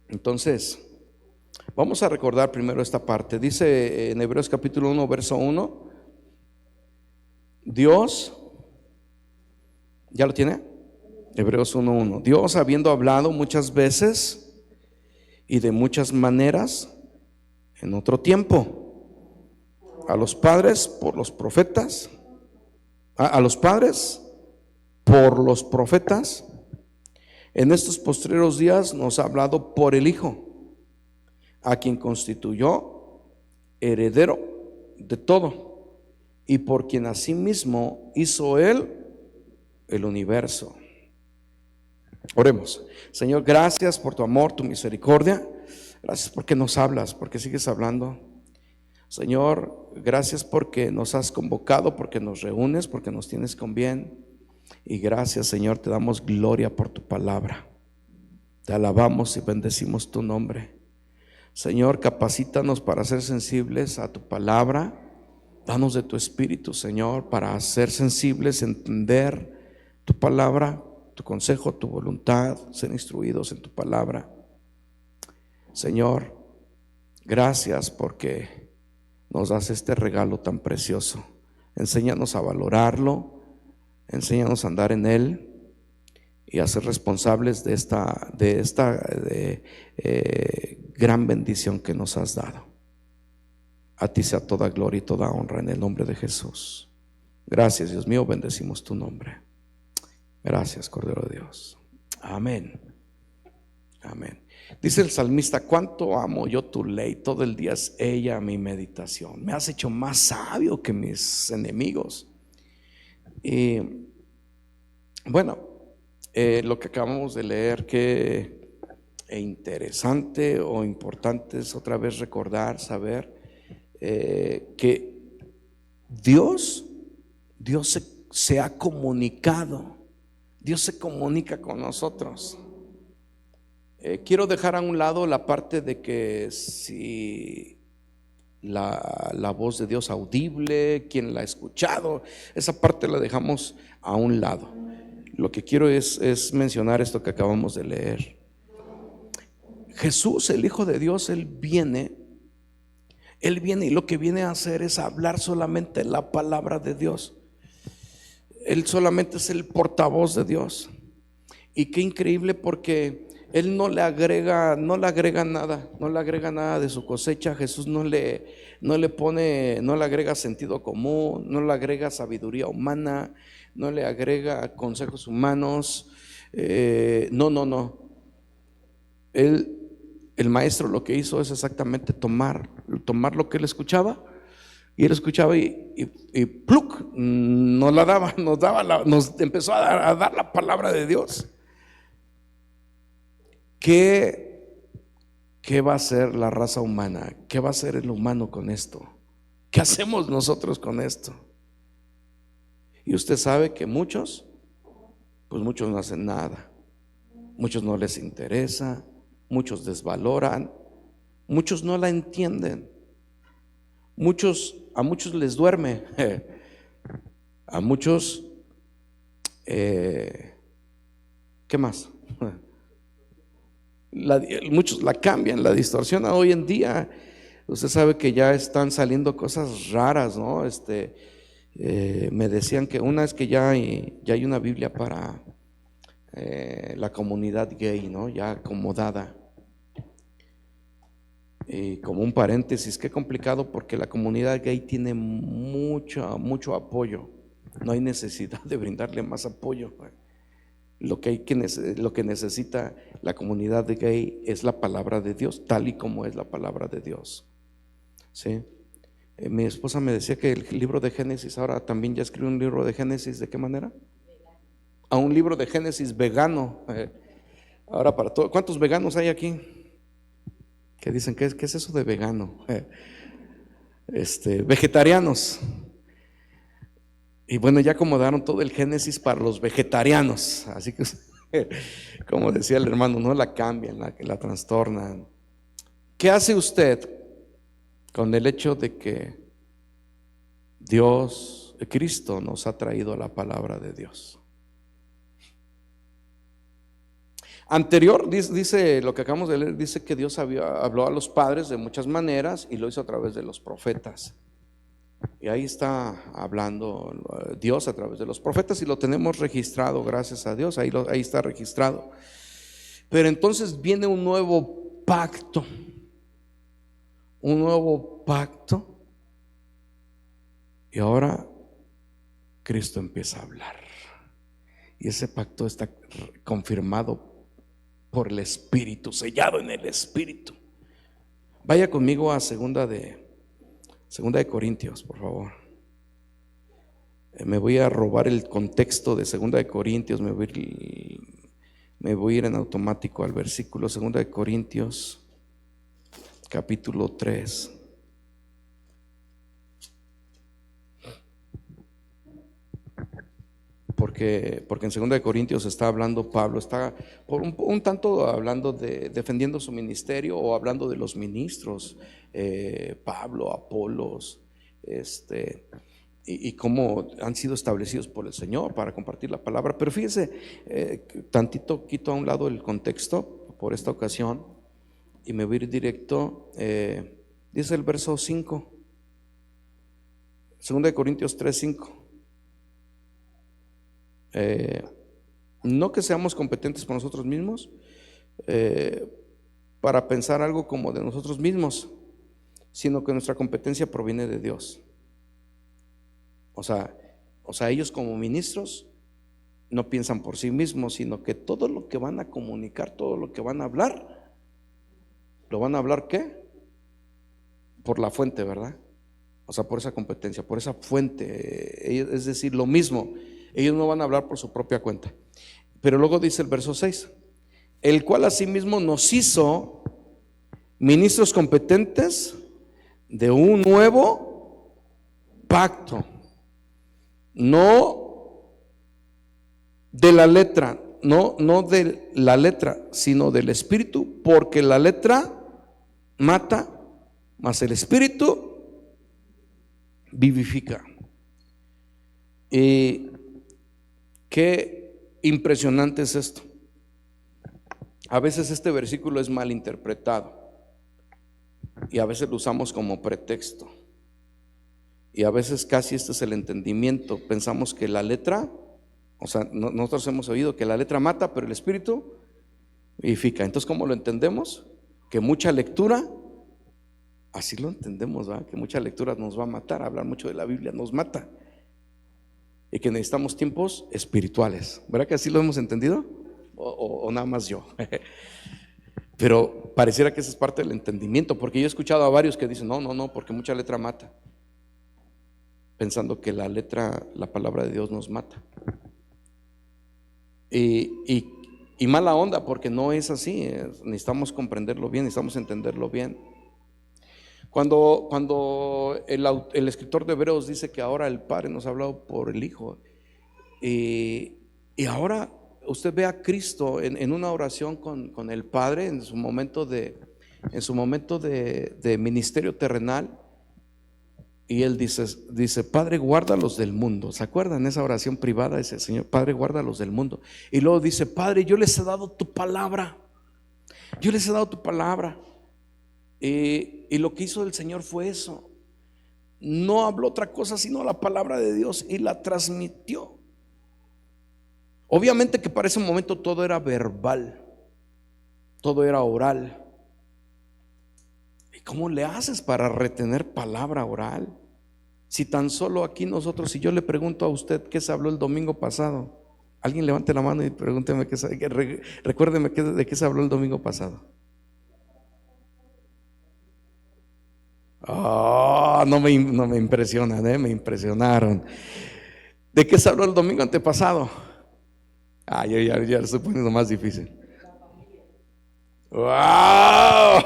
Entonces, vamos a recordar primero esta parte. Dice en Hebreos capítulo 1, verso 1, Dios, ¿ya lo tiene? Hebreos 1:1. Dios, habiendo hablado muchas veces y de muchas maneras en otro tiempo a los padres por los profetas, a los padres por los profetas, en estos postreros días nos ha hablado por el Hijo, a quien constituyó heredero de todo y por quien asimismo hizo él el universo. Oremos. Señor, gracias por tu amor, tu misericordia. Gracias porque nos hablas, porque sigues hablando. Señor, gracias porque nos has convocado, porque nos reúnes, porque nos tienes con bien. Y gracias, Señor, te damos gloria por tu palabra. Te alabamos y bendecimos tu nombre. Señor, capacítanos para ser sensibles a tu palabra. Danos de tu espíritu, Señor, para ser sensibles, entender tu palabra, tu consejo, tu voluntad, ser instruidos en tu palabra. Señor, gracias porque nos das este regalo tan precioso. Enséñanos a valorarlo, enséñanos a andar en él y a ser responsables de esta gran bendición que nos has dado. A ti sea toda gloria y toda honra en el nombre de Jesús. Gracias, Dios mío, bendecimos tu nombre. Gracias, Cordero de Dios. Amén. Amén. Dice el salmista: cuánto amo yo tu ley, todo el día es ella mi meditación. Me has hecho más sabio que mis enemigos. Y bueno, lo que acabamos de leer, que interesante o importante es otra vez recordar, saber que Dios se ha comunicado. Dios se comunica con nosotros. Quiero dejar a un lado la parte de que si la voz de Dios audible, quién la ha escuchado, esa parte la dejamos a un lado. Lo que quiero es mencionar esto que acabamos de leer. Jesús, el Hijo de Dios, Él viene y lo que viene a hacer es hablar solamente la palabra de Dios. Él solamente es el portavoz de Dios. Y qué increíble, porque Él no le agrega nada de su cosecha. Jesús no le agrega sentido común, no le agrega sabiduría humana, no le agrega consejos humanos. No. El maestro lo que hizo es exactamente tomar lo que él escuchaba. Y él escuchaba y ¡pluc! Nos empezó a dar la palabra de Dios. ¿Qué va a hacer la raza humana? ¿Qué va a hacer el humano con esto? ¿Qué hacemos nosotros con esto? Y usted sabe que muchos no hacen nada. Muchos no les interesa, muchos desvaloran, muchos no la entienden. A muchos les duerme, a muchos, ¿qué más? Muchos la cambian, la distorsionan. Hoy en día, usted sabe que ya están saliendo cosas raras, ¿no? Me decían que una es que ya hay una Biblia para la comunidad gay, ¿no? Ya acomodada. Y como un paréntesis, qué complicado, porque la comunidad gay tiene mucho apoyo. No hay necesidad de brindarle más apoyo. Lo que necesita la comunidad gay es la palabra de Dios, tal y como es la palabra de Dios. ¿Sí? Mi esposa me decía que el libro de Génesis, ahora también ya escribe un libro de Génesis. ¿De qué manera? A un libro de Génesis vegano. Ahora para todo. ¿Cuántos veganos hay aquí? Que dicen, ¿qué es eso de vegano? Vegetarianos. Y bueno, ya acomodaron todo el Génesis para los vegetarianos. Así que, como decía el hermano, no la cambian, la trastornan. ¿Qué hace usted con el hecho de que Dios, Cristo, nos ha traído la palabra de Dios? Anterior, dice lo que acabamos de leer, dice que Dios habló a los padres de muchas maneras y lo hizo a través de los profetas. Y ahí está hablando Dios a través de los profetas y lo tenemos registrado, gracias a Dios, ahí está registrado. Pero entonces viene un nuevo pacto, y ahora Cristo empieza a hablar. Y ese pacto está confirmado por el Espíritu, sellado en el Espíritu. Vaya conmigo a segunda de Corintios, por favor. Me voy a robar el contexto de segunda de Corintios, me voy a ir en automático al versículo. Segunda de Corintios, capítulo 3. Porque en 2 de Corintios está hablando Pablo, está por un tanto hablando defendiendo su ministerio, o hablando de los ministros, Pablo, Apolos, y cómo han sido establecidos por el Señor para compartir la palabra. Pero fíjese, tantito quito a un lado el contexto por esta ocasión y me voy a ir directo. Dice el verso 5, 2 de Corintios 3:5. No que seamos competentes por nosotros mismos, para pensar algo como de nosotros mismos, sino que nuestra competencia proviene de Dios. O sea, ellos como ministros no piensan por sí mismos, sino que todo lo que van a comunicar, todo lo que van a hablar, ¿lo van a hablar qué? Por la fuente, ¿verdad? O sea, por esa competencia, por esa fuente, es decir, lo mismo. Ellos no van a hablar por su propia cuenta. Pero luego dice el verso 6: el cual asimismo nos hizo ministros competentes de un nuevo pacto, no de la letra, no de la letra, sino del Espíritu, porque la letra mata, mas el Espíritu vivifica. Y qué impresionante es esto. A veces este versículo es mal interpretado y a veces lo usamos como pretexto, y a veces casi este es el entendimiento. Pensamos que la letra, o sea, nosotros hemos oído que la letra mata, pero el Espíritu vivifica. Entonces, ¿cómo lo entendemos? Que mucha lectura, así lo entendemos, ¿verdad? Que mucha lectura nos va a matar. Hablar mucho de la Biblia nos mata, y que necesitamos tiempos espirituales. ¿Verdad que así lo hemos entendido? ¿O nada más yo? Pero pareciera que esa es parte del entendimiento, porque yo he escuchado a varios que dicen no, porque mucha letra mata, pensando que la letra, la palabra de Dios nos mata. Y mala onda, porque no es así. Necesitamos comprenderlo bien, necesitamos entenderlo bien. Cuando el escritor de Hebreos dice que ahora el Padre nos ha hablado por el Hijo, y ahora usted ve a Cristo en una oración con el Padre en su momento de ministerio terrenal, y él dice: Padre, guárdalos del mundo. ¿Se acuerdan esa oración privada? Dice: Señor, Padre, guárdalos del mundo. Y luego dice: Padre, yo les he dado tu palabra. Yo les he dado tu palabra. Y lo que hizo el Señor fue eso. No habló otra cosa sino la palabra de Dios, y la transmitió. Obviamente que para ese momento todo era verbal, todo era oral. ¿Y cómo le haces para retener palabra oral? Si tan solo aquí nosotros, si yo le pregunto a usted qué se habló el domingo pasado, alguien levante la mano y pregúnteme recuérdeme de qué se habló el domingo pasado. No me impresionan, me impresionaron. ¿De qué se habló el domingo antepasado? Yo ya lo estoy poniendo más difícil. ¡Wow!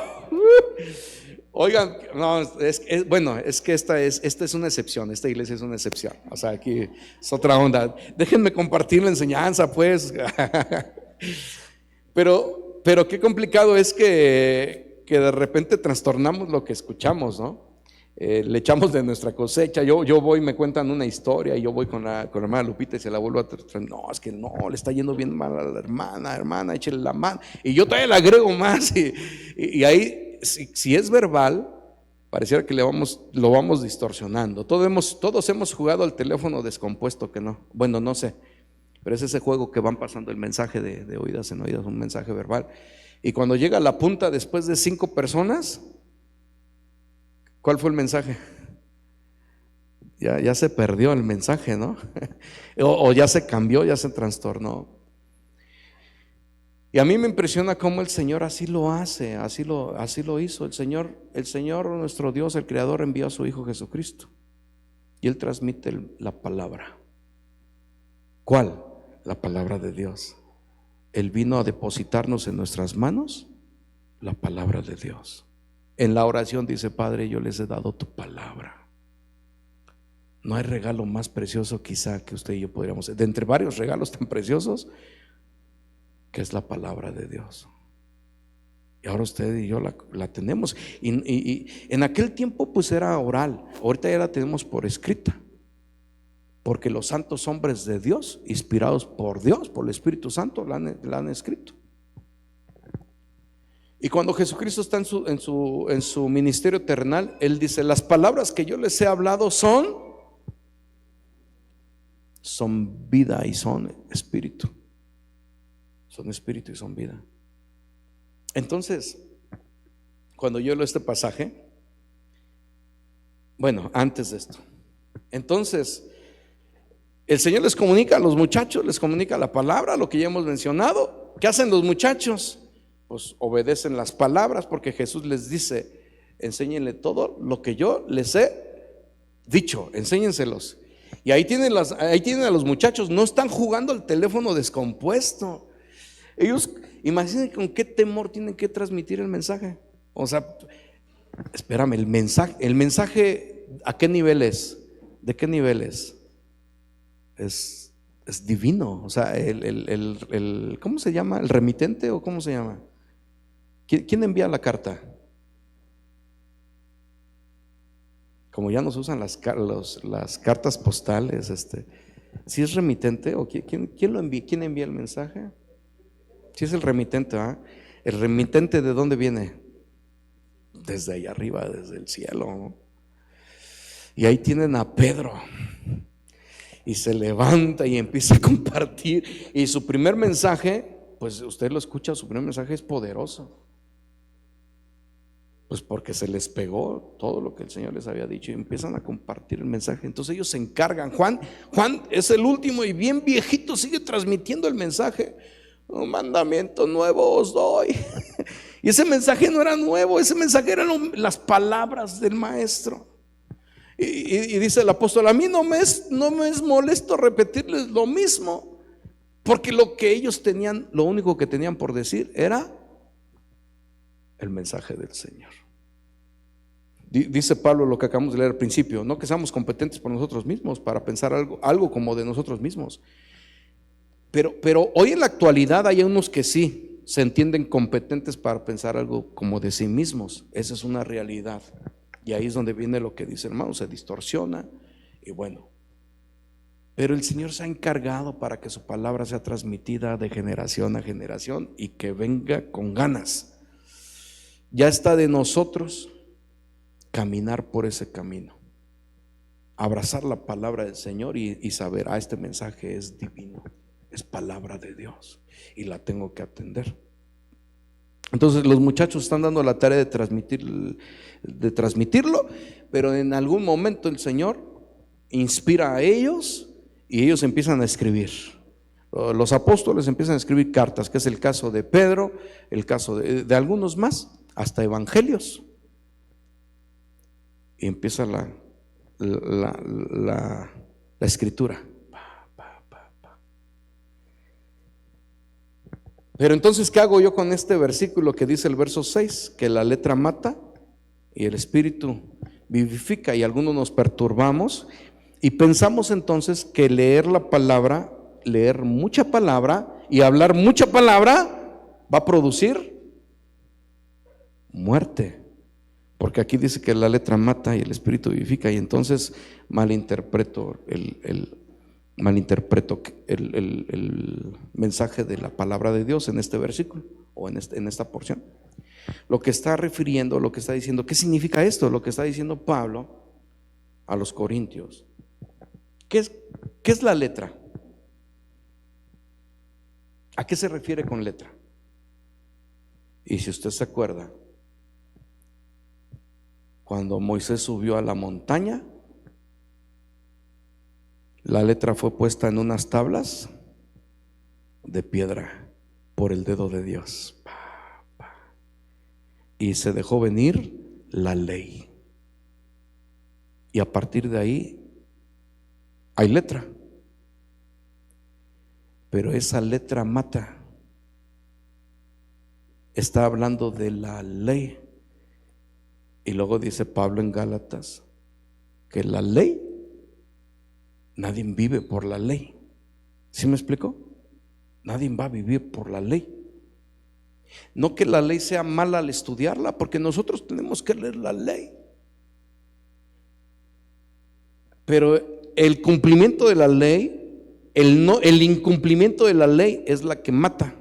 Oigan, no, es que esta es una excepción. Esta iglesia es una excepción. O sea, aquí es otra onda. Déjenme compartir la enseñanza, pues. Pero qué complicado es que de repente trastornamos lo que escuchamos, ¿no? le echamos de nuestra cosecha. Yo voy, me cuentan una historia y yo voy con la hermana Lupita y se la vuelvo a traer. No, es que no, le está yendo bien mal a la hermana, échale la mano. Y yo todavía le agrego más. Y ahí, si es verbal, pareciera que lo vamos distorsionando. Todos hemos jugado al teléfono descompuesto, que no. Bueno, no sé, pero es ese juego que van pasando el mensaje de oídas en oídas, un mensaje verbal. Y cuando llega a la punta después de 5 personas, ¿cuál fue el mensaje? Ya se perdió el mensaje, ¿no? o ya se cambió, ya se trastornó. Y a mí me impresiona cómo el Señor así lo hace, así lo hizo. El Señor nuestro Dios, el Creador, envió a su Hijo Jesucristo y Él transmite la palabra. ¿Cuál? La palabra de Dios. Él vino a depositarnos en nuestras manos la palabra de Dios. En la oración dice: Padre, yo les he dado tu palabra. No hay regalo más precioso quizá que usted y yo podríamos, de entre varios regalos tan preciosos, que es la palabra de Dios. Y ahora usted y yo la tenemos. Y en aquel tiempo pues era oral, ahorita ya la tenemos por escrita, porque los santos hombres de Dios, inspirados por Dios, por el Espíritu Santo, la han escrito. Y cuando Jesucristo está en su ministerio terrenal, Él dice: las palabras que yo les he hablado son vida y son espíritu. Son espíritu y son vida. Entonces, cuando yo leo este pasaje, bueno, antes de esto, entonces el Señor les comunica a los muchachos, les comunica la palabra, lo que ya hemos mencionado. ¿Qué hacen los muchachos? Pues obedecen las palabras, porque Jesús les dice: enséñenle todo lo que yo les he dicho, enséñenselos. Y ahí tienen a los muchachos, no están jugando al teléfono descompuesto. Ellos, imagínense con qué temor tienen que transmitir el mensaje. O sea, espérame, el mensaje ¿a qué nivel es? ¿De qué nivel es? Es divino. O sea, ¿cómo se llama? ¿El remitente o cómo se llama? ¿Quién envía la carta? Como ya no se usan las cartas postales, ¿si es remitente o quién lo envía? ¿Quién envía el mensaje? Si es el remitente, ¿ah? ¿El remitente de dónde viene? Desde ahí arriba, desde el cielo, ¿no? Y ahí tienen a Pedro, y se levanta y empieza a compartir. Y su primer mensaje, pues usted lo escucha, su primer mensaje es poderoso. Pues porque se les pegó todo lo que el Señor les había dicho y empiezan a compartir el mensaje. Entonces ellos se encargan. Juan es el último y bien viejito, sigue transmitiendo el mensaje. Un mandamiento nuevo os doy. Y ese mensaje no era nuevo, ese mensaje eran las palabras del maestro. Y dice el apóstol: a mí no me es molesto repetirles lo mismo, porque lo que ellos tenían, lo único que tenían por decir era el mensaje del Señor. Dice Pablo lo que acabamos de leer al principio: no que seamos competentes por nosotros mismos para pensar algo como de nosotros mismos. Pero hoy en la actualidad hay unos que sí se entienden competentes para pensar algo como de sí mismos. Esa es una realidad. Y ahí es donde viene lo que dice, hermano, se distorsiona. Y bueno, pero el Señor se ha encargado para que su palabra sea transmitida de generación a generación y que venga con ganas. Ya está de nosotros caminar por ese camino, abrazar la palabra del Señor y saber: este mensaje es divino, es palabra de Dios y la tengo que atender. Entonces los muchachos están dando la tarea de transmitirlo, pero en algún momento el Señor inspira a ellos y ellos empiezan a escribir. Los apóstoles empiezan a escribir cartas, que es el caso de Pedro, el caso de algunos más, hasta evangelios. Y empieza la escritura. Pero entonces, ¿qué hago yo con este versículo que dice el verso 6? Que la letra mata y el espíritu vivifica, y algunos nos perturbamos y pensamos entonces que leer la palabra, leer mucha palabra y hablar mucha palabra va a producir muerte. Porque aquí dice que la letra mata y el espíritu vivifica, y entonces malinterpreto el mensaje de la palabra de Dios en este versículo o en esta porción. Lo que está refiriendo, lo que está diciendo, ¿qué significa esto? Lo que está diciendo Pablo a los corintios. ¿Qué es la letra? ¿A qué se refiere con letra? Y si usted se acuerda, cuando Moisés subió a la montaña, la letra fue puesta en unas tablas de piedra por el dedo de Dios, y se dejó venir la ley, y a partir de ahí hay letra, pero esa letra mata. Está hablando de la ley. Y luego dice Pablo en Gálatas que la ley, nadie vive por la ley. ¿Sí me explico? Nadie va a vivir por la ley. No que la ley sea mala al estudiarla, porque nosotros tenemos que leer la ley, pero el cumplimiento de la ley, el incumplimiento de la ley es la que mata.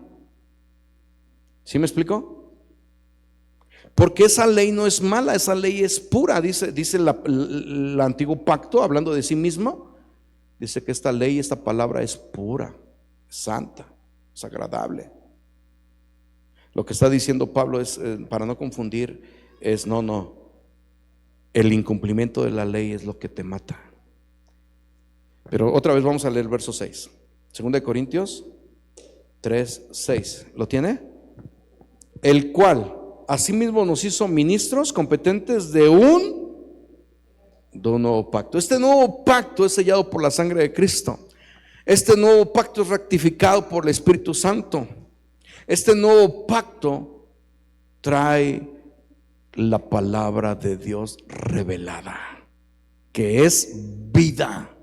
¿Sí me explico? Porque esa ley no es mala, esa ley es pura. Dice el antiguo pacto, hablando de sí mismo, dice que esta ley, esta palabra es pura, santa, es agradable. Lo que está diciendo Pablo es, para no confundir, es no, el incumplimiento de la ley es lo que te mata. Pero otra vez vamos a leer el verso 6, 2 Corintios 3:6. ¿Lo tiene? El cual asimismo nos hizo ministros competentes de un nuevo pacto. Este nuevo pacto es sellado por la sangre de Cristo. Este nuevo pacto es rectificado por el Espíritu Santo. Este nuevo pacto trae la palabra de Dios revelada, que es vida.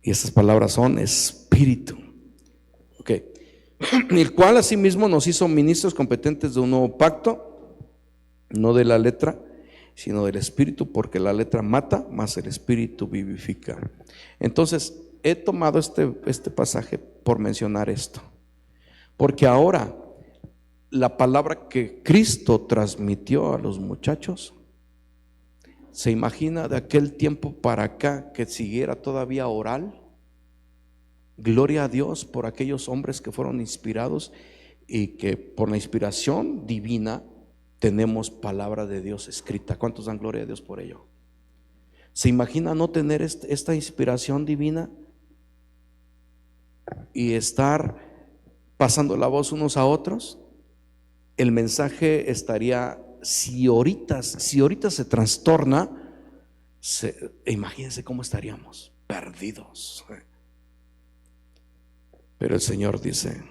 Y esas palabras son espíritu. Ok. El cual asimismo nos hizo ministros competentes de un nuevo pacto, no de la letra, sino del espíritu, porque la letra mata, mas el espíritu vivifica. Entonces, he tomado este pasaje por mencionar esto, porque ahora la palabra que Cristo transmitió a los muchachos, ¿se imagina de aquel tiempo para acá que siguiera todavía oral? Gloria a Dios por aquellos hombres que fueron inspirados y que por la inspiración divina tenemos palabra de Dios escrita. ¿Cuántos dan gloria a Dios por ello? ¿Se imagina no tener esta inspiración divina y estar pasando la voz unos a otros? El mensaje estaría, si ahorita se trastorna, imagínense cómo estaríamos, perdidos. Pero el Señor dice,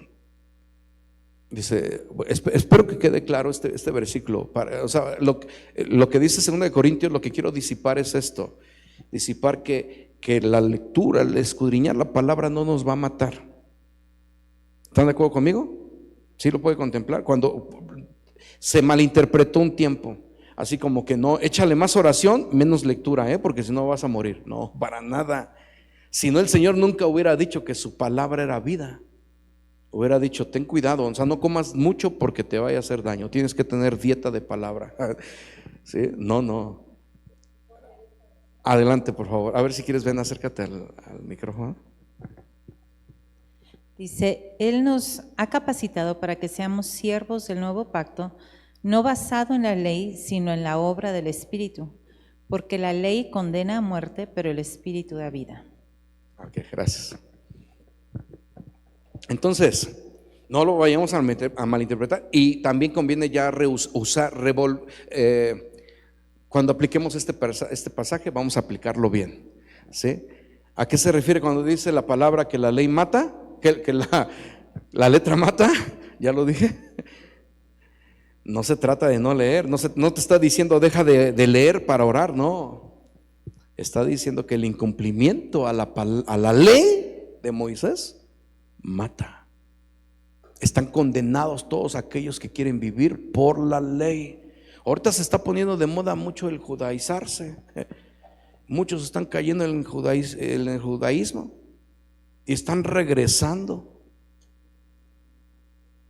espero que quede claro este versículo. O sea, lo que dice 2 Corintios, lo que quiero disipar es esto: disipar que la lectura, el escudriñar la palabra no nos va a matar. ¿Están de acuerdo conmigo? ¿Sí lo puede contemplar? Cuando se malinterpretó un tiempo, así como que no, échale más oración, menos lectura, porque si no vas a morir. No, para nada. Si no, el Señor nunca hubiera dicho que su palabra era vida. Hubiera dicho, ten cuidado, o sea, no comas mucho porque te vaya a hacer daño. Tienes que tener dieta de palabra. ¿Sí? No. Adelante, por favor. A ver si quieres, ven, acércate al micrófono. Dice, Él nos ha capacitado para que seamos siervos del nuevo pacto, no basado en la ley, sino en la obra del Espíritu, porque la ley condena a muerte, pero el Espíritu da vida. Ok, gracias. Entonces, no lo vayamos a malinterpretar, y también conviene ya cuando apliquemos este pasaje, vamos a aplicarlo bien, ¿sí? ¿A qué se refiere cuando dice la palabra que la ley mata? Que la letra mata, ya lo dije. No se trata de no leer, no te está diciendo deja de leer para orar, no. Está diciendo que el incumplimiento a la ley de Moisés mata. Están condenados todos aquellos que quieren vivir por la ley. Ahorita se está poniendo de moda mucho el judaizarse. Muchos están cayendo en el judaísmo y están regresando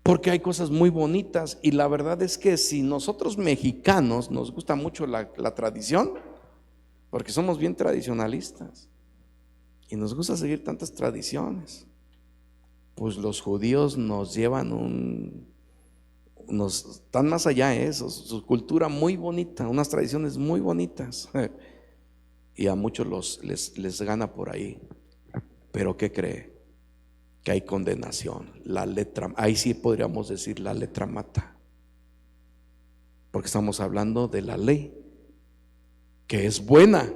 porque hay cosas muy bonitas. Y la verdad es que si nosotros mexicanos nos gusta mucho la tradición, porque somos bien tradicionalistas y nos gusta seguir tantas tradiciones, pues los judíos nos llevan nos están más allá de eso, su cultura muy bonita, unas tradiciones muy bonitas, y a muchos les gana por ahí. Pero ¿qué cree? Que hay condenación. La letra, ahí sí podríamos decir, la letra mata, porque estamos hablando de la ley, que es buena,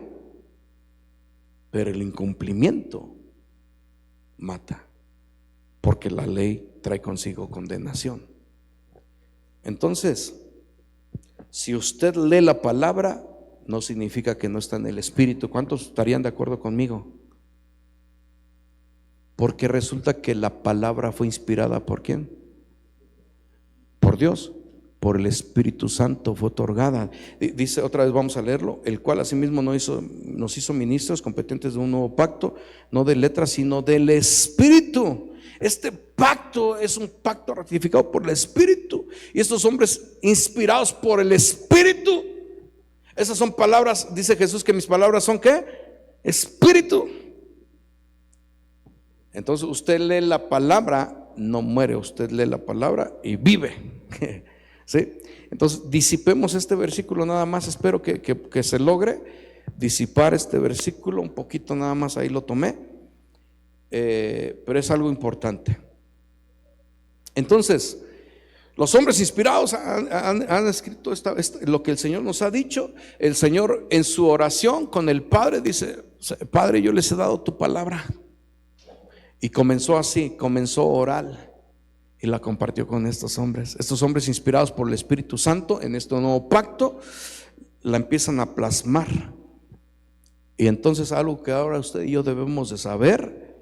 pero el incumplimiento mata, porque la ley trae consigo condenación. Entonces, si usted lee la palabra, no significa que no está en el Espíritu. ¿Cuántos estarían de acuerdo conmigo? Porque resulta que la palabra fue inspirada ¿por quién? Por Dios, por el Espíritu Santo fue otorgada. Dice otra vez, vamos a leerlo: el cual asimismo nos hizo ministros competentes de un nuevo pacto, no de letras, sino del Espíritu. Este pacto es un pacto ratificado por el Espíritu, y estos hombres inspirados por el Espíritu, esas son palabras, dice Jesús que mis palabras son ¿qué? Espíritu. Entonces usted lee la palabra, no muere, usted lee la palabra y vive. ¿Sí? Entonces disipemos este versículo nada más. Espero que se logre disipar este versículo un poquito, nada más ahí lo tomé, pero es algo importante. Entonces los hombres inspirados han escrito lo que el Señor nos ha dicho. El Señor en su oración con el Padre dice: Padre, yo les he dado tu palabra. Y comenzó así, comenzó oral y la compartió con estos hombres inspirados por el Espíritu Santo en este nuevo pacto, la empiezan a plasmar. Y entonces algo que ahora usted y yo debemos de saber,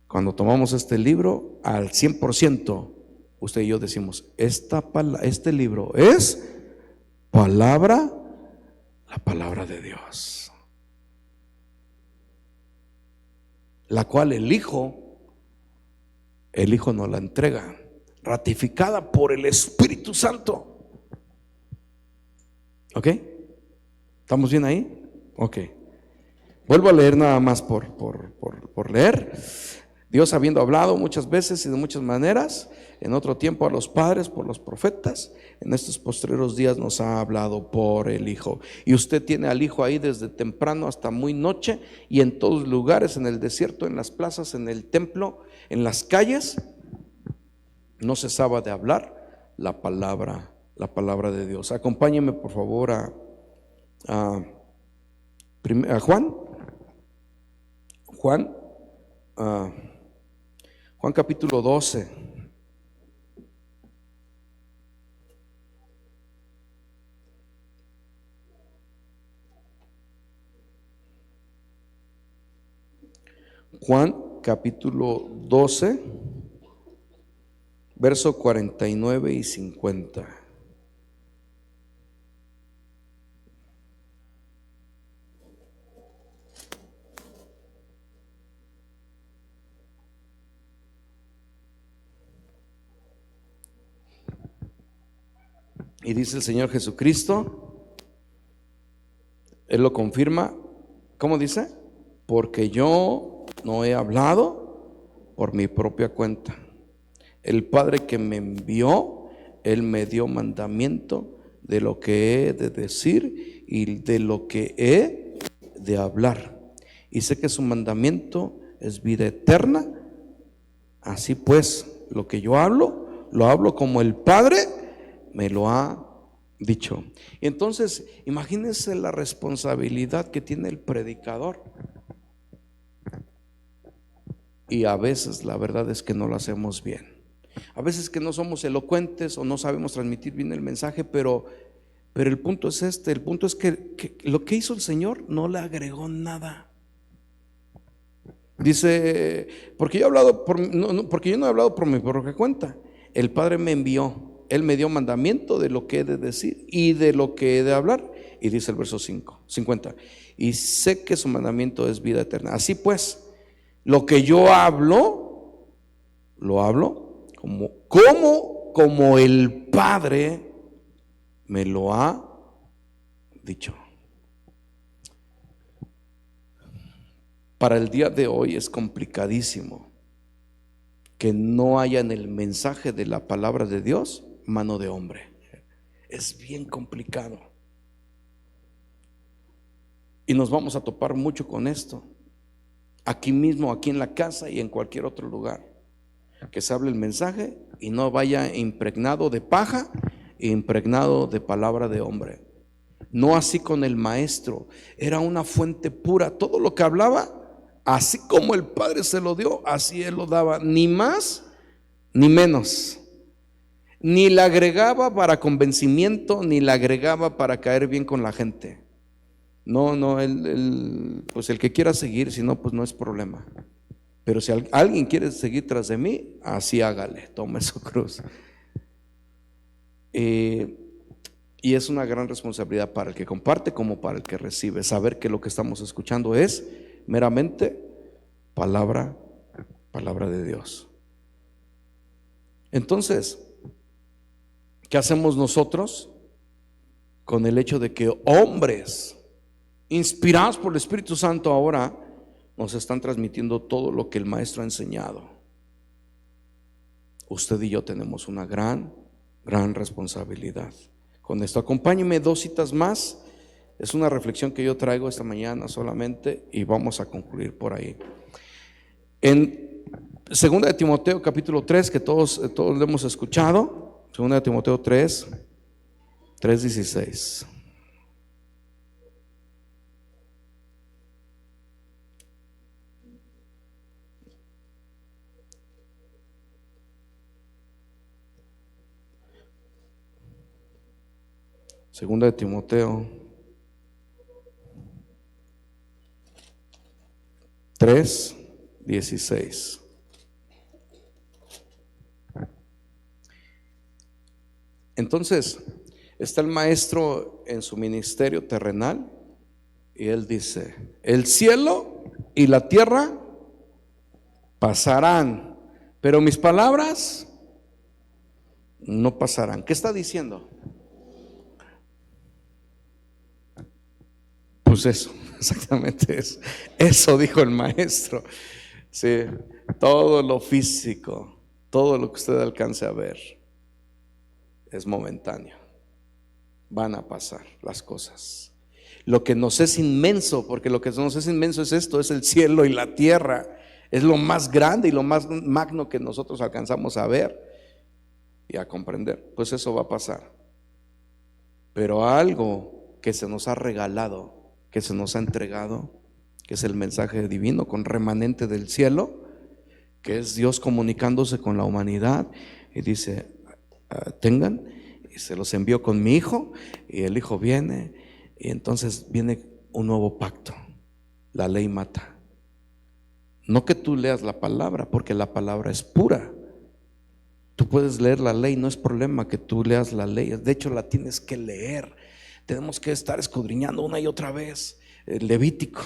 cuando tomamos este libro al 100%, usted y yo decimos: este libro es la palabra de Dios, la cual el Hijo nos la entrega, ratificada por el Espíritu Santo. ¿Ok? ¿Estamos bien ahí? Ok. Vuelvo a leer nada más por leer. Dios, habiendo hablado muchas veces y de muchas maneras en otro tiempo a los padres por los profetas, en estos postreros días nos ha hablado por el Hijo. Y usted tiene al Hijo ahí desde temprano hasta muy noche, y en todos lugares, en el desierto, en las plazas, en el templo, en las calles, no cesaba de hablar la palabra de Dios. Acompáñeme por favor a Juan capítulo 12. Juan capítulo 12, verso 49 y 50. Y dice el Señor Jesucristo, Él lo confirma. ¿Cómo dice? Porque yo no he hablado por mi propia cuenta. El Padre que me envió, Él me dio mandamiento de lo que he de decir y de lo que he de hablar. Y sé que su mandamiento es vida eterna. Así pues, lo que yo hablo, lo hablo como el Padre me lo ha dicho. Y entonces, imagínense la responsabilidad que tiene el predicador. Y a veces la verdad es que no lo hacemos bien. A veces que no somos elocuentes o no sabemos transmitir bien el mensaje, pero el punto es el punto es que lo que hizo el Señor no le agregó nada. Dice, porque yo no he hablado por mi propia cuenta. El Padre me envió. Él me dio mandamiento de lo que he de decir y de lo que he de hablar. Y dice el verso 50, y sé que su mandamiento es vida eterna. Así pues, lo que yo hablo, lo hablo como el Padre me lo ha dicho. Para el día de hoy es complicadísimo que no haya en el mensaje de la palabra de Dios mano de hombre. Es bien complicado. Y nos vamos a topar mucho con esto, aquí mismo, aquí en la casa y en cualquier otro lugar, que se hable el mensaje y no vaya impregnado de paja e impregnado de palabra de hombre. No así con el maestro, era una fuente pura. Todo lo que hablaba, así como el Padre se lo dio, así Él lo daba, ni más ni menos. Ni le agregaba para convencimiento, ni le agregaba para caer bien con la gente. No, pues el que quiera seguir, si no, pues no es problema. Pero si alguien quiere seguir tras de mí, así hágale, tome su cruz. Y es una gran responsabilidad para el que comparte como para el que recibe, saber que lo que estamos escuchando es meramente palabra de Dios. Entonces, ¿qué hacemos nosotros con el hecho de que hombres inspirados por el Espíritu Santo ahora nos están transmitiendo todo lo que el maestro ha enseñado? Usted y yo tenemos una gran responsabilidad con esto. Acompáñeme 2 citas más. Es una reflexión que yo traigo esta mañana solamente y vamos a concluir por ahí. En 2 de Timoteo capítulo 3, que todos lo hemos escuchado. 2 de Timoteo 3:16. Segunda de Timoteo 3:16. Entonces, está el maestro en su ministerio terrenal y él dice: el cielo y la tierra pasarán, pero mis palabras no pasarán. ¿Qué está diciendo? Pues eso, exactamente eso dijo el maestro. Sí, todo lo físico, todo lo que usted alcance a ver es momentáneo. Van a pasar las cosas. Lo que nos es inmenso, porque lo que nos es inmenso es esto, es el cielo y la tierra. Es lo más grande y lo más magno que nosotros alcanzamos a ver y a comprender. Pues eso va a pasar. Pero algo que se nos ha regalado, que se nos ha entregado, que es el mensaje divino con remanente del cielo, que es Dios comunicándose con la humanidad, y dice: tengan, y se los envió con mi hijo, y el hijo viene, y entonces viene un nuevo pacto. La ley mata. No que tú leas la palabra, porque la palabra es pura. Tú puedes leer la ley, no es problema que tú leas la ley, de hecho la tienes que leer. Tenemos que estar escudriñando una y otra vez Levítico,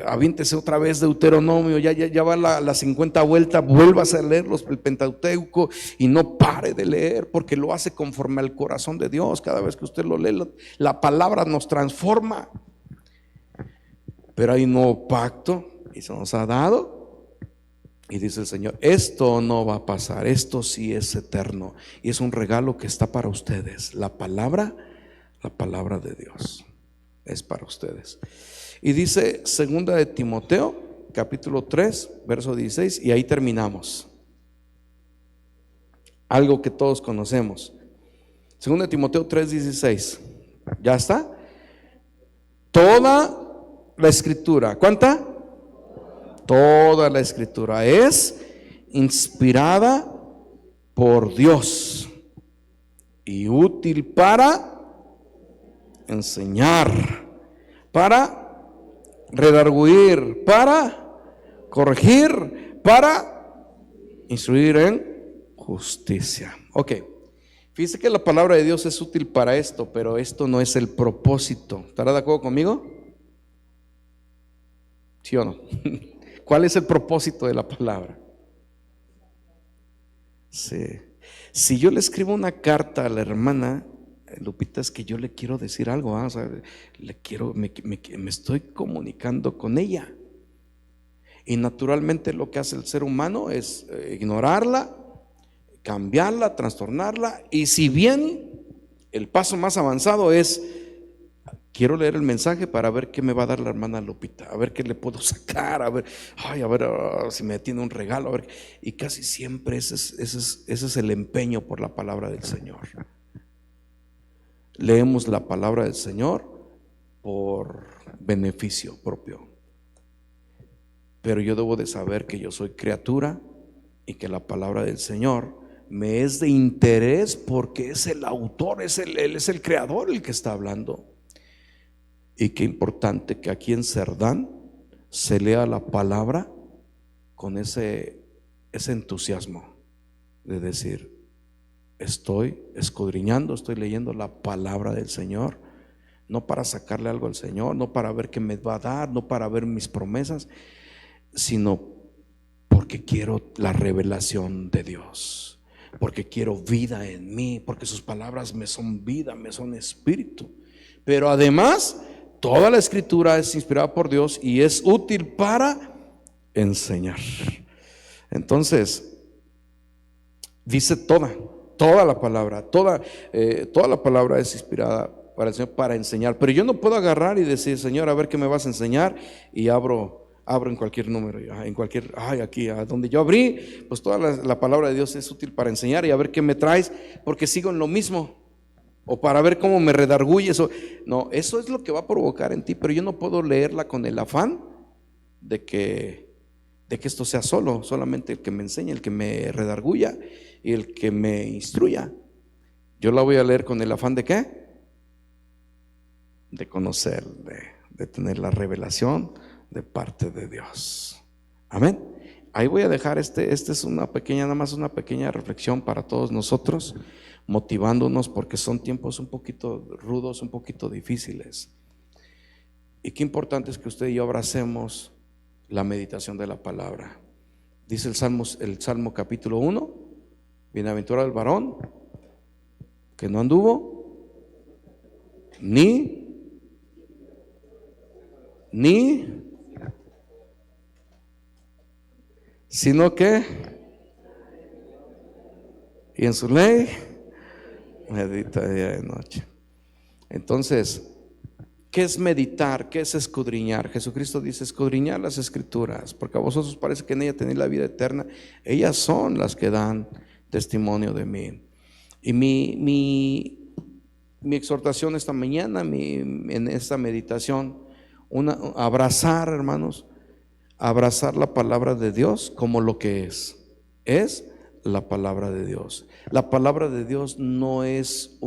aviéntese otra vez Deuteronomio, ya va la 50 vuelta, vuelvas a leer el Pentateuco y no pare de leer, porque lo hace conforme al corazón de Dios. Cada vez que usted lo lee, la palabra nos transforma. Pero hay un nuevo pacto y se nos ha dado. Y dice el Señor: esto no va a pasar, esto sí es eterno y es un regalo que está para ustedes. La palabra de Dios es para ustedes. Y dice 2 de Timoteo capítulo 3 verso 16, y ahí terminamos. Algo que todos conocemos. 2 de Timoteo 3:16. ¿Ya está? Toda la escritura, ¿cuánta? Toda la escritura es inspirada por Dios y útil para enseñar, para redarguir, para corregir, para instruir en justicia. Ok, Fíjese que la palabra de Dios es útil para esto, pero esto no es el propósito. ¿Estará de acuerdo conmigo? ¿Sí o no? ¿Cuál es el propósito de la palabra? Sí. Si yo le escribo una carta a la hermana Lupita, es que yo le quiero decir algo, o sea, me estoy comunicando con ella. Y naturalmente lo que hace el ser humano es ignorarla, cambiarla, trastornarla. Y si bien el paso más avanzado es: quiero leer el mensaje para ver qué me va a dar la hermana Lupita, a ver qué le puedo sacar, a ver, ay, a ver si me tiene un regalo, a ver. Y casi siempre ese es el empeño por la palabra del Señor. Leemos la palabra del Señor por beneficio propio, pero yo debo de saber que yo soy criatura y que la palabra del Señor me es de interés porque es el autor, Él es el creador el que está hablando. Y qué importante que aquí en Cerdán se lea la palabra con ese entusiasmo de decir: estoy escudriñando, estoy leyendo la palabra del Señor, no para sacarle algo al Señor, no para ver qué me va a dar, no para ver mis promesas, sino porque quiero la revelación de Dios, porque quiero vida en mí, porque sus palabras me son vida, me son espíritu. Pero además, toda la escritura es inspirada por Dios y es útil para enseñar. Entonces, dice toda la palabra, toda la palabra es inspirada para el Señor, para enseñar. Pero yo no puedo agarrar y decir: Señor, a ver qué me vas a enseñar, y abro en cualquier número, en cualquier, aquí, a donde yo abrí, pues toda la palabra de Dios es útil para enseñar, y a ver qué me traes, porque sigo en lo mismo, o para ver cómo me redarguyes. No, eso es lo que va a provocar en ti, pero yo no puedo leerla con el afán de que esto sea solamente el que me enseñe, el que me redarguya y el que me instruya. Yo la voy a leer con el afán ¿de qué? De conocer, de tener la revelación de parte de Dios. Amén. Ahí voy a dejar este es nada más una pequeña reflexión para todos nosotros, motivándonos, porque son tiempos un poquito rudos, un poquito difíciles. Y qué importante es que usted y yo abracemos la meditación de la palabra. Dice el Salmo capítulo 1: bienaventurado el varón que no anduvo sino que, y en su ley medita día y noche. Entonces, ¿qué es meditar? ¿Qué es escudriñar? Jesucristo dice: escudriñar las escrituras, porque a vosotros parece que en ella tenéis la vida eterna. Ellas son las que dan testimonio de mí. Y mi exhortación esta mañana, en esta meditación, abrazar, hermanos, abrazar la palabra de Dios como lo que es la palabra de Dios. La palabra de Dios no es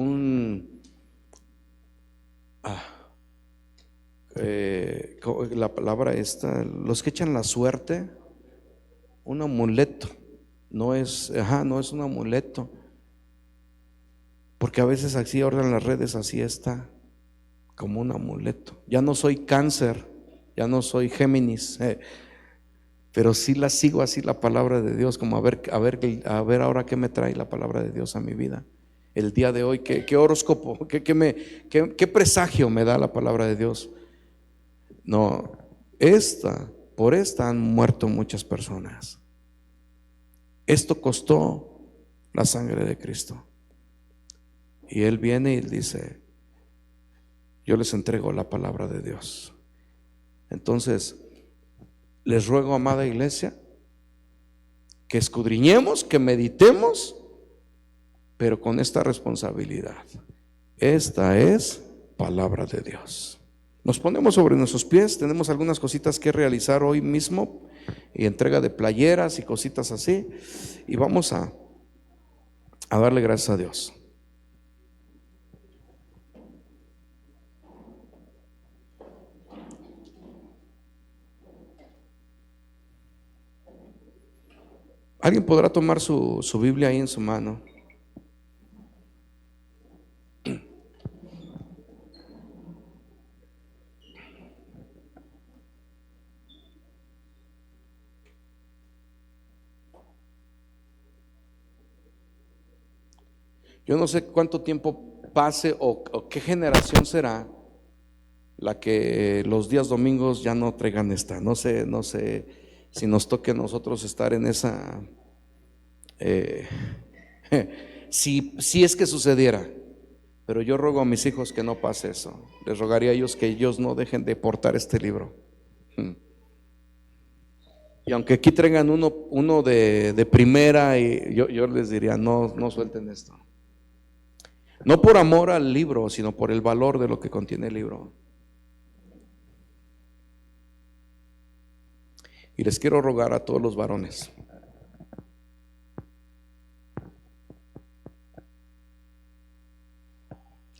la palabra esta, los que echan la suerte, un amuleto. No es un amuleto, porque a veces así ahora en las redes así está, como un amuleto. Ya no soy Cáncer, ya no soy Géminis, pero sí la sigo así, la palabra de Dios, como a ver ahora qué me trae la palabra de Dios a mi vida. El día de hoy, qué horóscopo, qué presagio me da la palabra de Dios. No, por esta han muerto muchas personas. Esto costó la sangre de Cristo. Y Él viene y dice: yo les entrego la palabra de Dios. Entonces, les ruego, amada iglesia, que escudriñemos, que meditemos, pero con esta responsabilidad. Esta es palabra de Dios. Nos ponemos sobre nuestros pies. Tenemos algunas cositas que realizar hoy mismo, y entrega de playeras y cositas así, y vamos a darle gracias a Dios. Alguien podrá tomar su Biblia ahí en su mano. Yo no sé cuánto tiempo pase o qué generación será la que los días domingos ya no traigan esta. No sé si nos toque a nosotros estar en esa, si es que sucediera. Pero yo ruego a mis hijos que no pase eso. Les rogaría a ellos que ellos no dejen de portar este libro. Y aunque aquí traigan uno de primera, y yo les diría, no suelten esto. No por amor al libro, sino por el valor de lo que contiene el libro. Y les quiero rogar a todos los varones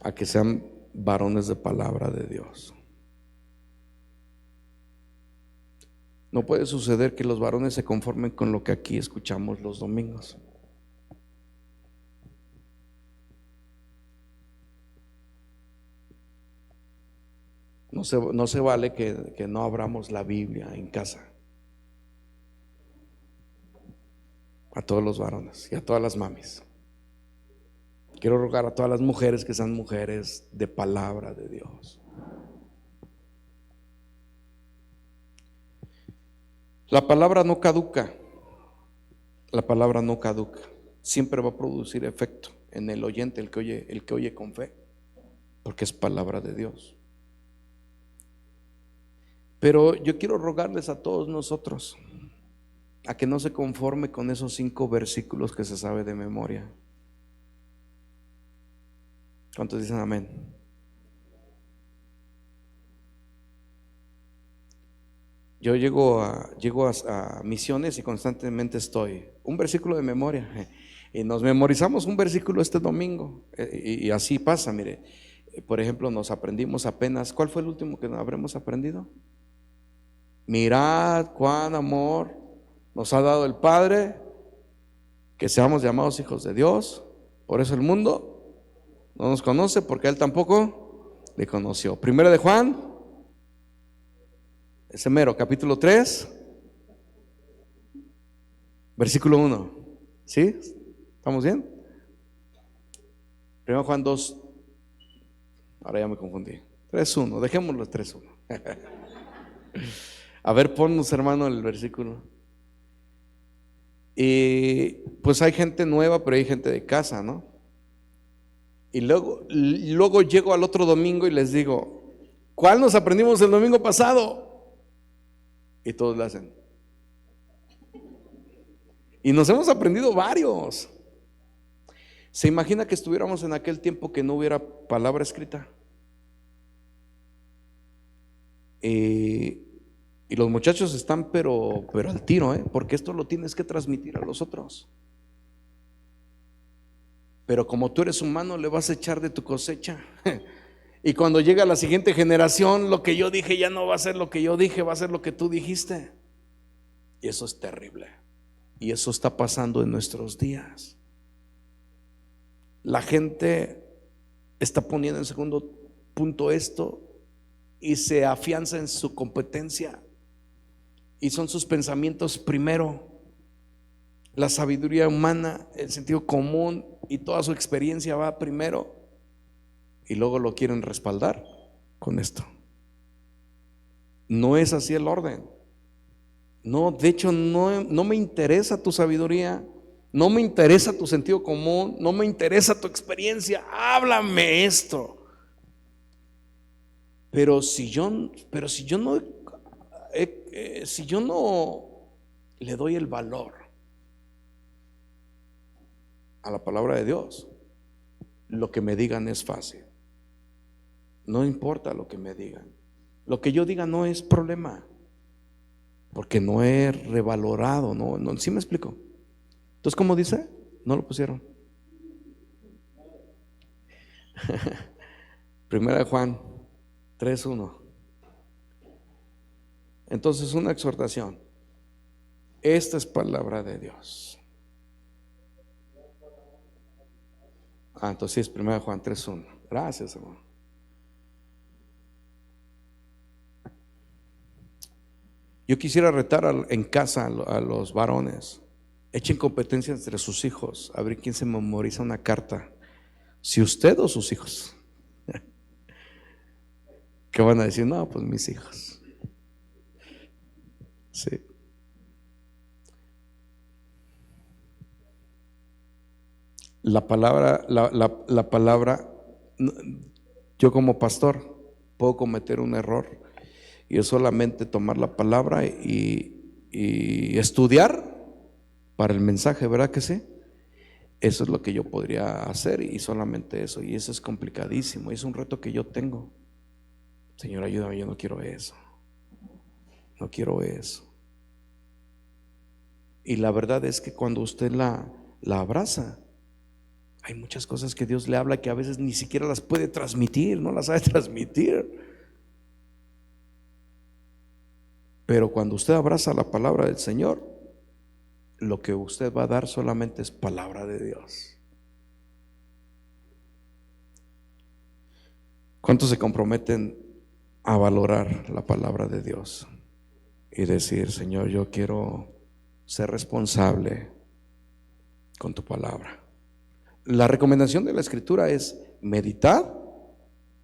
a que sean varones de palabra de Dios. No puede suceder que los varones se conformen con lo que aquí escuchamos los domingos. No se vale que no abramos la Biblia en casa. A todos los varones y a todas las mamis. Quiero rogar a todas las mujeres que sean mujeres de palabra de Dios. La palabra no caduca. La palabra no caduca. Siempre va a producir efecto en el oyente, el que oye con fe, porque es palabra de Dios. Pero yo quiero rogarles a todos nosotros a que no se conforme con esos 5 versículos que se sabe de memoria. ¿Cuántos dicen amén? Yo llego a misiones y constantemente estoy un versículo de memoria, y nos memorizamos un versículo este domingo, y así pasa. Mire, por ejemplo, nos aprendimos apenas, ¿cuál fue el último que habremos aprendido? Mirad cuán amor nos ha dado el Padre, que seamos llamados hijos de Dios. Por eso el mundo no nos conoce, porque Él tampoco le conoció. Primera de Juan, ese mero, capítulo 3, versículo 1. ¿Sí? ¿Estamos bien? Primera Juan 2, ahora ya me confundí. 3:1, dejémoslo 3:1. A ver, ponnos, hermano, el versículo. Y pues hay gente nueva, pero hay gente de casa, ¿no? Y luego llego al otro domingo y les digo, ¿cuál nos aprendimos el domingo pasado? Y todos lo hacen. Y nos hemos aprendido varios. ¿Se imagina que estuviéramos en aquel tiempo que no hubiera palabra escrita? Y los muchachos están pero al tiro, porque esto lo tienes que transmitir a los otros. Pero como tú eres humano, le vas a echar de tu cosecha. Y cuando llega la siguiente generación, lo que yo dije ya no va a ser lo que yo dije, va a ser lo que tú dijiste. Y eso es terrible. Y eso está pasando en nuestros días. La gente está poniendo en segundo punto esto y se afianza en su competencia. Y son sus pensamientos primero. La sabiduría humana, el sentido común y toda su experiencia va primero, y luego lo quieren respaldar con esto. No es así el orden. No, de hecho no me interesa tu sabiduría, no me interesa tu sentido común, no me interesa tu experiencia. Háblame esto. Pero si yo no le doy el valor a la palabra de Dios, lo que me digan es fácil. No importa lo que me digan. Lo que yo diga no es problema, porque no he revalorado. No, ¿sí me explico? Entonces, ¿cómo dice? No lo pusieron. Primera de Juan 3:1. Entonces, una exhortación. Esta es palabra de Dios. Entonces es 1 Juan 3:1. Gracias, hermano. Yo quisiera retar en casa a los varones. Echen competencia entre sus hijos, a ver quién se memoriza una carta Si usted o sus hijos. ¿Qué van a decir? No, pues mis hijos. Sí. La palabra, la palabra, yo como pastor puedo cometer un error y es solamente tomar la palabra y estudiar para el mensaje, ¿verdad que sí? Eso es lo que yo podría hacer y solamente eso, y eso es complicadísimo, es un reto que yo tengo. Señor, ayúdame, yo no quiero eso, no quiero eso. Y la verdad es que cuando usted la abraza, hay muchas cosas que Dios le habla que a veces ni siquiera las puede transmitir, no las sabe transmitir. Pero cuando usted abraza la palabra del Señor, lo que usted va a dar solamente es palabra de Dios. ¿Cuántos se comprometen a valorar la palabra de Dios y decir: Señor, yo quiero ser responsable con tu palabra? La recomendación de la Escritura es meditar.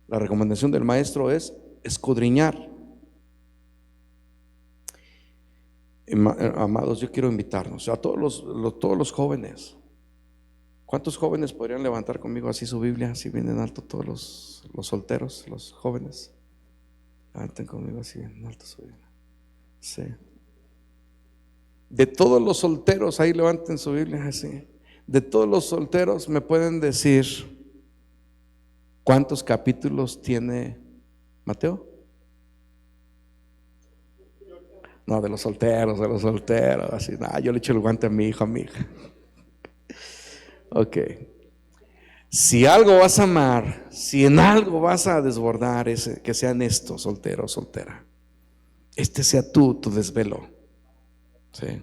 La recomendación del maestro es escudriñar. Amados, yo quiero invitarnos a todos los jóvenes. ¿Cuántos jóvenes podrían levantar conmigo así su Biblia, si bien en alto? Todos los solteros, los jóvenes, levanten conmigo así en alto su Biblia. Sí. De todos los solteros, ahí levanten su Biblia así. De todos los solteros, ¿me pueden decir cuántos capítulos tiene Mateo? No, de los solteros, así. Yo le echo el guante a mi hijo, a mi hija. Ok. Si algo vas a amar, si en algo vas a desbordar, que sean estos, soltero, soltera. Este sea tu desvelo. Sí.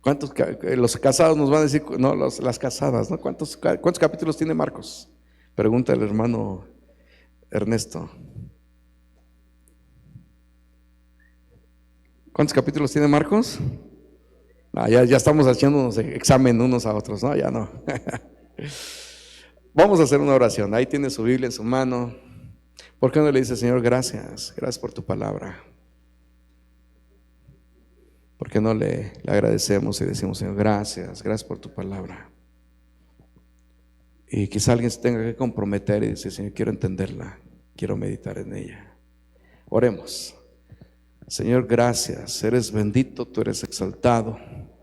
¿Cuántos? Los casados nos van a decir, no, las casadas, ¿no? ¿Cuántos capítulos tiene Marcos? Pregunta el hermano Ernesto. ¿Cuántos capítulos tiene Marcos? Ya estamos haciéndonos examen unos a otros, ¿no? Ya no. Vamos a hacer una oración. Ahí tiene su Biblia en su mano. ¿Por qué no le dice: Señor, gracias por tu palabra? ¿Por qué no le agradecemos y decimos: Señor, gracias por tu palabra? Y quizá alguien se tenga que comprometer y decir: Señor, quiero entenderla, quiero meditar en ella. Oremos. Señor, gracias, eres bendito, tú eres exaltado.